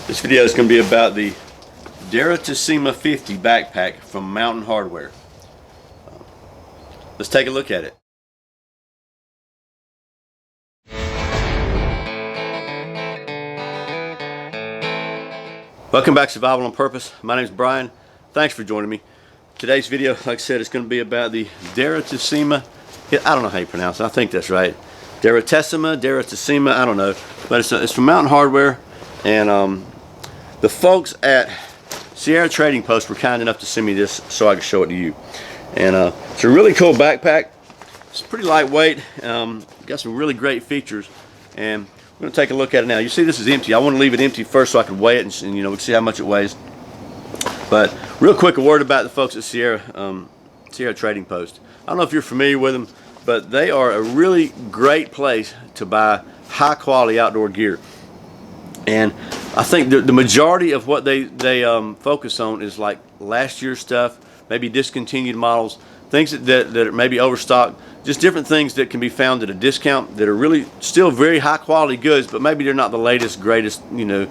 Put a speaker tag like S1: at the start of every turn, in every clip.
S1: This video is going to be about the Direttissima 50 backpack from Mountain Hardware. Let's take a look at it. Welcome back to Survival on Purpose. My name is Brian. Thanks for joining me. Today's video, like I said, is going to be about the Direttissima. I don't know how you pronounce it. I think that's right. Direttissima, I don't know. But it's from Mountain Hardware. And the folks at Sierra Trading Post were kind enough to send me this so I could show it to you. And it's a really cool backpack. It's pretty lightweight. Got some really great features. And we're going to take a look at it now. You see this is empty. I want to leave it empty first so I can weigh it and you know, we can see how much it weighs. But real quick, a word about the folks at Sierra Trading Post. I don't know if you're familiar with them, but they are a really great place to buy high quality outdoor gear. And I think the majority of what they focus on is like last year's stuff, maybe discontinued models, things that are maybe overstocked, just different things that can be found at a discount that are really still very high quality goods, but maybe they're not the latest, greatest, you know,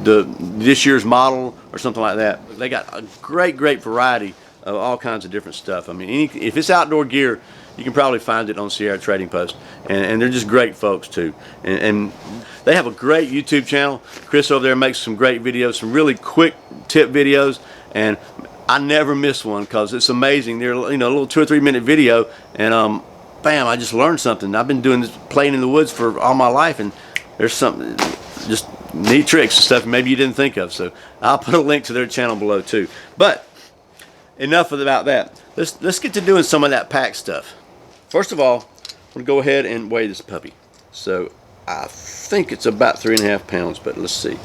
S1: this year's model or something like that. They got a great variety of all kinds of different stuff. I mean, if it's outdoor gear, you can probably find it on Sierra Trading Post, and they're just great folks too. And they have a great YouTube channel. Chris over there makes some great videos, some really quick tip videos, and I never miss one because it's amazing. They're, you know, a little 2 or 3 minute video, and bam, I just learned something. I've been doing this, playing in the woods for all my life, and there's something, just neat tricks and stuff maybe you didn't think of. So I'll put a link to their channel below too. But enough about that. Let's get to doing some of that pack stuff. First of all, I'm gonna go ahead and weigh this puppy. So I think it's about 3.5 pounds, but let's see.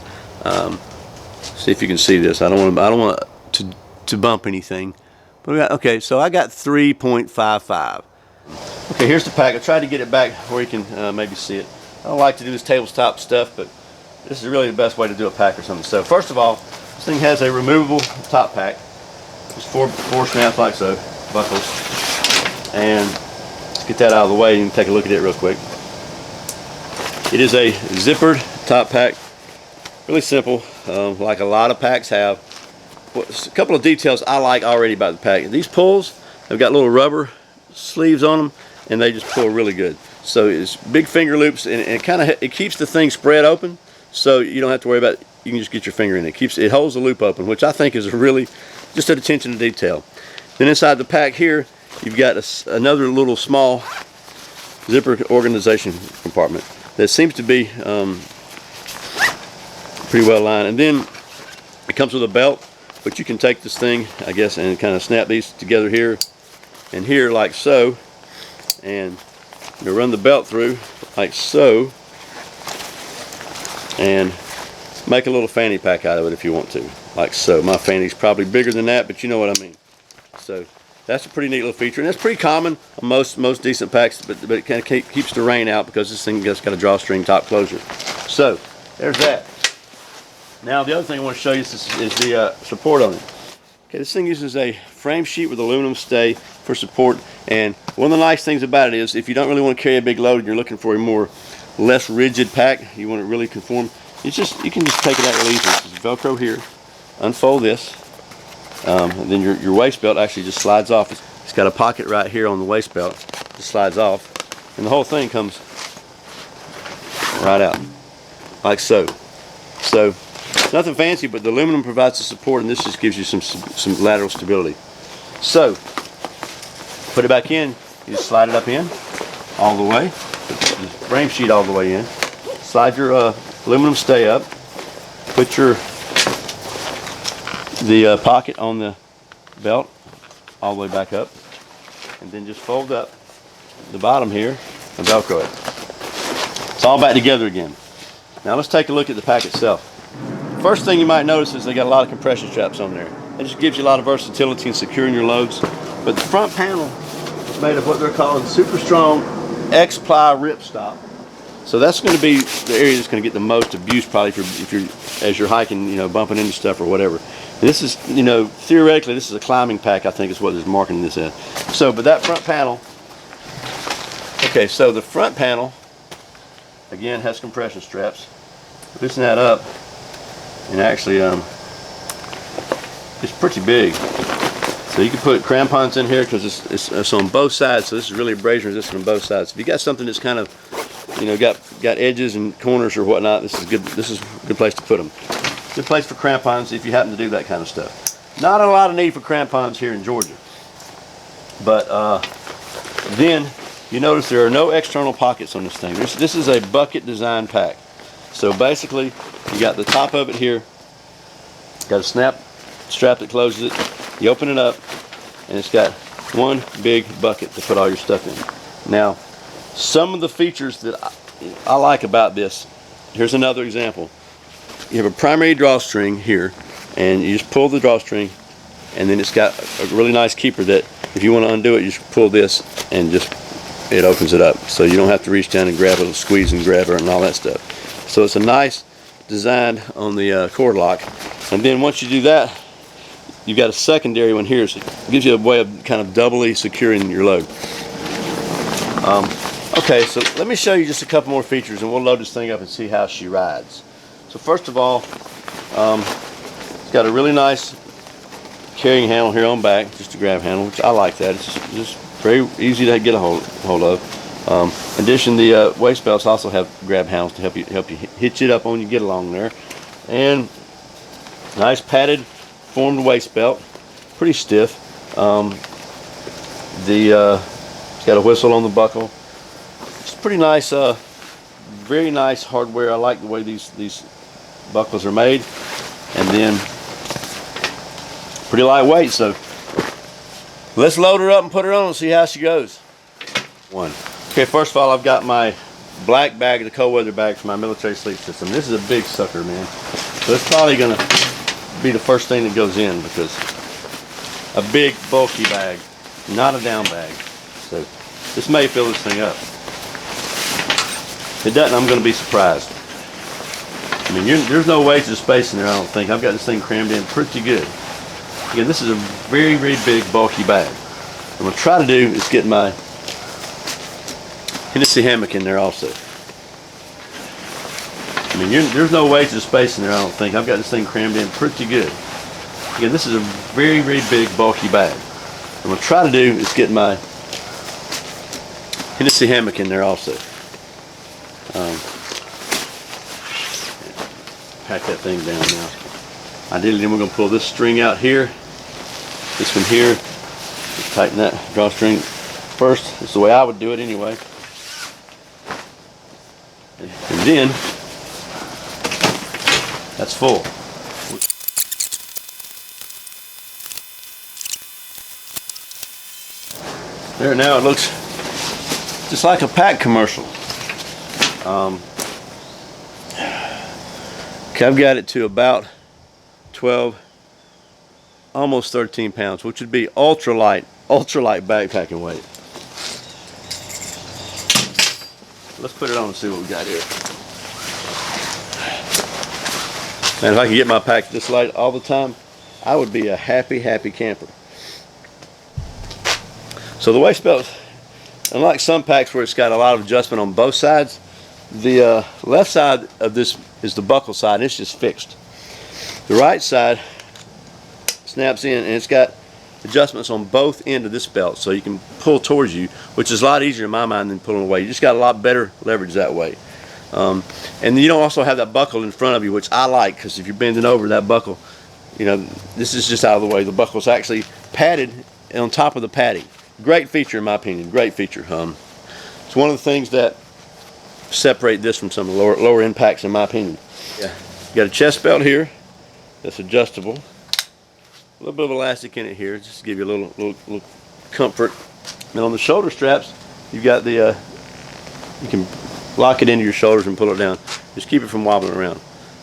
S1: See if you can see this. I don't want to bump anything. But okay, so I got 3.55. Okay, here's the pack. I tried to get it back where you can maybe see it. I don't like to do this tabletop stuff, but this is really the best way to do a pack or something. So first of all, this thing has a removable top pack. Just four snaps like so, buckles. And let's get that out of the way and take a look at it real quick. It is a zippered top pack. Really simple, like a lot of packs have. A couple of details I like already about the pack. These pulls, they've got little rubber sleeves on them, and they just pull really good. So it's big finger loops, and it keeps the thing spread open, so you don't have to worry about it. You can just get your finger in it. It holds the loop open, which I think is really just an attention to detail. Then inside the pack here, you've got another little small zipper organization compartment that seems to be pretty well lined. And then it comes with a belt, but you can take this thing, I guess, and kind of snap these together here and here like so, and you run the belt through like so, and make a little fanny pack out of it if you want to, like so. My fanny's probably bigger than that, but you know what I mean. So that's a pretty neat little feature, and that's pretty common on most decent packs, but it kind of keeps the rain out because this thing has got a drawstring top closure. So there's that. Now the other thing I want to show you is the support on it. Okay, this thing uses a frame sheet with aluminum stay for support, and one of the nice things about it is if you don't really want to carry a big load and you're looking for a less rigid pack, you want it really conform, you can just take it out really easily. There's Velcro here, unfold this, and then your waist belt actually just slides off. It's got a pocket right here on the waist belt, just slides off, and the whole thing comes right out like so. So nothing fancy, but the aluminum provides the support, and this just gives you some lateral stability. So put it back in, you just slide it up in all the way, put the frame sheet all the way in, slide your aluminum stay up, put the pocket on the belt all the way back up, and then just fold up the bottom here and Velcro it. It's all back together again. Now let's take a look at the pack itself. First thing you might notice is they got a lot of compression straps on there. It just gives you a lot of versatility in securing your loads. But the front panel is made of what they're calling super strong X-ply ripstop. So that's going to be the area that's going to get the most abuse probably if you're as you're hiking, you know, bumping into stuff or whatever. And this is, you know, theoretically this is a climbing pack, I think is what is marking this as. So, but that front panel, okay, so the front panel again has compression straps. Loosen that up, and actually it's pretty big. So you can put crampons in here because it's on both sides. So this is really abrasion resistant on both sides. If you got something that's kind of, you know, got edges and corners or whatnot, this is good. This is a good place to put them. Good place for crampons if you happen to do that kind of stuff. Not a lot of need for crampons here in Georgia. But then you notice there are no external pockets on this thing. This is a bucket design pack. So basically, you got the top of it here. Got a snap strap that closes it. You open it up, and it's got one big bucket to put all your stuff in. Now, some of the features that I like about this, here's another example. You have a primary drawstring here, and you just pull the drawstring, and then it's got a really nice keeper that if you want to undo it, you just pull this, and just it opens it up. So you don't have to reach down and grab it, squeeze and grab it, and all that stuff. So it's a nice design on the cord lock. And then once you do that, you've got a secondary one here, so it gives you a way of kind of doubly securing your load. Okay, so let me show you just a couple more features, and we'll load this thing up and see how she rides. So first of all, it's got a really nice carrying handle here on back, just a grab handle, which I like that. It's just very easy to get a hold of. In addition, the waist belts also have grab handles to help you hitch it up when you get along there. And nice padded formed waist belt, pretty stiff. It's got a whistle on the buckle. It's pretty nice, very nice hardware. I like the way these buckles are made, and then pretty lightweight. So let's load her up and put her on and see how she goes. Okay, first of all, I've got my black bag, the cold weather bag for my military sleep system. This is a big sucker, man. So it's probably gonna be the first thing that goes in, because a big bulky bag, not a down bag. So this may fill this thing up. If it doesn't, I'm going to be surprised. I mean, there's no waste of space in there, I don't think. I've got this thing crammed in pretty good. Again, this is a very, very big, bulky bag. What I'm going to try to do is get my Hennessy hammock in there also. I mean, there's no waste of space in there, I don't think. I've got this thing crammed in pretty good. Again, this is a very, very big, bulky bag. What I'm going to try to do is get my Hennessy hammock in there also. Pack that thing down now. Ideally, then we're going to pull this string out here. This one here. Just tighten that drawstring first. That's the way I would do it anyway. And then, that's full. There, now it looks just like a pack commercial. Okay, I've got it to about 12, almost 13 pounds, which would be ultralight backpacking weight. Let's put it on and see what we got here. Man, if I could get my pack this light all the time, I would be a happy, happy camper. So the waist belt, unlike some packs where it's got a lot of adjustment on both sides, the left side of this is the buckle side, and it's just fixed. The right side snaps in, and it's got adjustments on both ends of this belt, so you can pull towards you, which is a lot easier in my mind than pulling away. You just got a lot better leverage that way. And you don't also have that buckle in front of you, which I like, because if you're bending over, that buckle, you know, this is just out of the way. The buckle's actually padded on top of the padding. Great feature in my opinion, great feature. It's one of the things that separate this from some lower end packs in my opinion. Yeah. You got a chest belt here that's adjustable. A little bit of elastic in it here, just to give you a little comfort. And on the shoulder straps, you've got the, you can lock it into your shoulders and pull it down. Just keep it from wobbling around.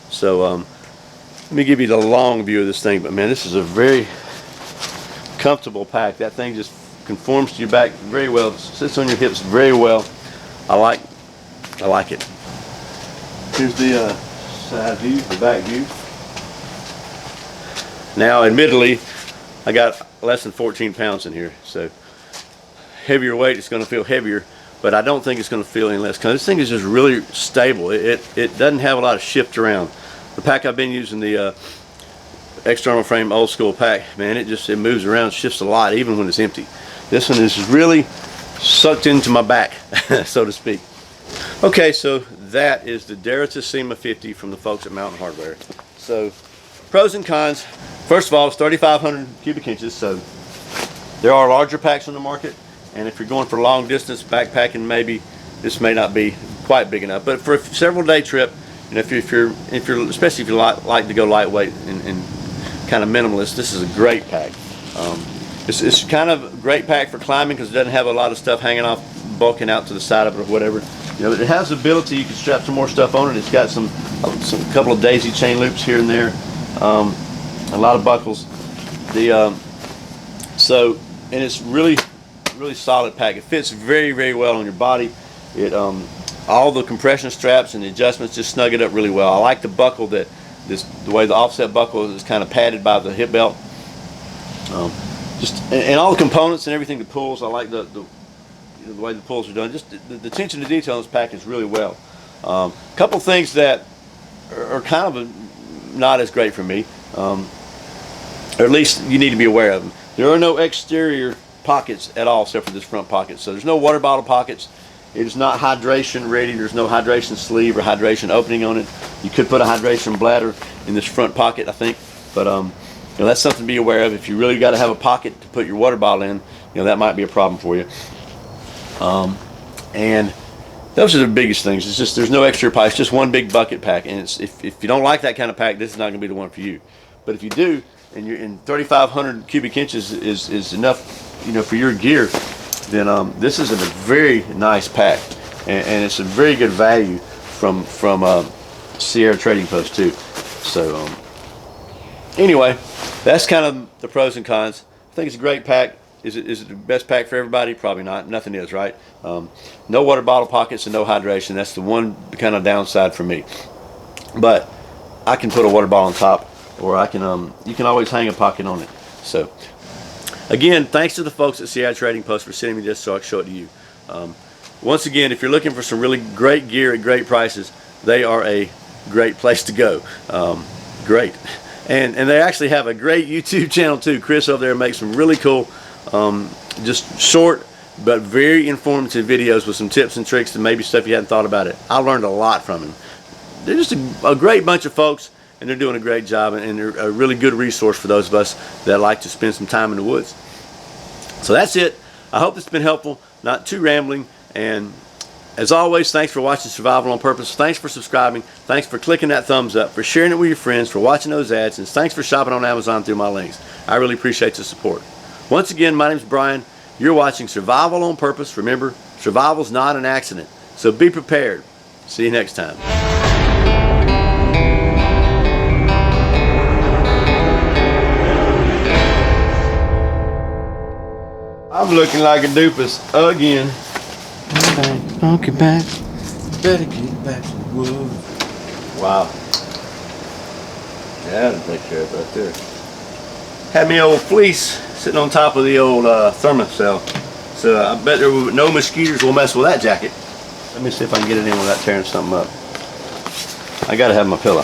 S1: So let me give you the long view of this thing. But man, this is a very comfortable pack. That thing just conforms to your back very well. It sits on your hips very well. I like it. Here's the side view, the back view. Now, admittedly, I got less than 14 pounds in here, so heavier weight, it's going to feel heavier, but I don't think it's going to feel any less, because this thing is just really stable. It doesn't have a lot of shift around. The pack I've been using, the external frame old school pack, man, it moves around, shifts a lot even when it's empty. This one is really sucked into my back, so to speak. Okay, so that is the Direttissima 50 from the folks at Mountain Hardware. So pros and cons. First of all, it's 3,500 cubic inches, so there are larger packs on the market, and if you're going for long distance backpacking, maybe this may not be quite big enough. But for a several day trip, and if you're especially if you like to go lightweight and kind of minimalist, this is a great pack. It's kind of a great pack for climbing because it doesn't have a lot of stuff hanging off, bulking out to the side of it or whatever. You know, it has the ability, you can strap some more stuff on it. It's got some couple of daisy chain loops here and there, a lot of buckles. And it's really solid pack. It fits very, very well on your body. It all the compression straps and the adjustments just snug it up really well. I like the buckle the way the offset buckle is kind of padded by the hip belt. And all the components and everything, the pulls, I like the way the pulls are done. Just the attention to detail in this pack is really well. A couple things that are kind of not as great for me, or at least you need to be aware of them. There are no exterior pockets at all except for this front pocket. So there's no water bottle pockets. It is not hydration ready. There's no hydration sleeve or hydration opening on it. You could put a hydration bladder in this front pocket, I think, but you know, that's something to be aware of. If you really got to have a pocket to put your water bottle in, you know, that might be a problem for you. And those are the biggest things. It's just there's no extra pipe. It's just one big bucket pack, and if you don't like that kind of pack, this is not going to be the one for you. But if you do, and you're in 3,500 cubic inches is enough, you know, for your gear, then this is a very nice pack, and it's a very good value from Sierra Trading Post too. So anyway, that's kind of the pros and cons. I think it's a great pack. Is it the best pack for everybody? Probably not. Nothing is, right? No water bottle pockets and no hydration. That's the one kind of downside for me. But I can put a water bottle on top, or I can you can always hang a pocket on it. So again, thanks to the folks at Sierra Trading Post for sending me this so I can show it to you. Once again, if you're looking for some really great gear at great prices, they are a great place to go. Great. And they actually have a great YouTube channel too. Chris over there makes some really cool, just short but very informative videos with some tips and tricks and maybe stuff you hadn't thought about it. I learned a lot from him. They're just a great bunch of folks, and they're doing a great job, and they're a really good resource for those of us that like to spend some time in the woods. So that's it. I hope it's been helpful, not too rambling, and as always, thanks for watching Survival on Purpose. Thanks for subscribing. Thanks for clicking that thumbs up, for sharing it with your friends, for watching those ads, and thanks for shopping on Amazon through my links. I really appreciate the support. Once again, my name's Brian. You're watching Survival on Purpose. Remember, survival's not an accident, so be prepared. See you next time. I'm looking like a doofus again. Funky back, better get back to the woods. Wow. Yeah, that'll take care of it right there. Had me old fleece sitting on top of the old thermocell. So I bet no mosquitoes will mess with that jacket. Let me see if I can get it in without tearing something up. I gotta have my pillow.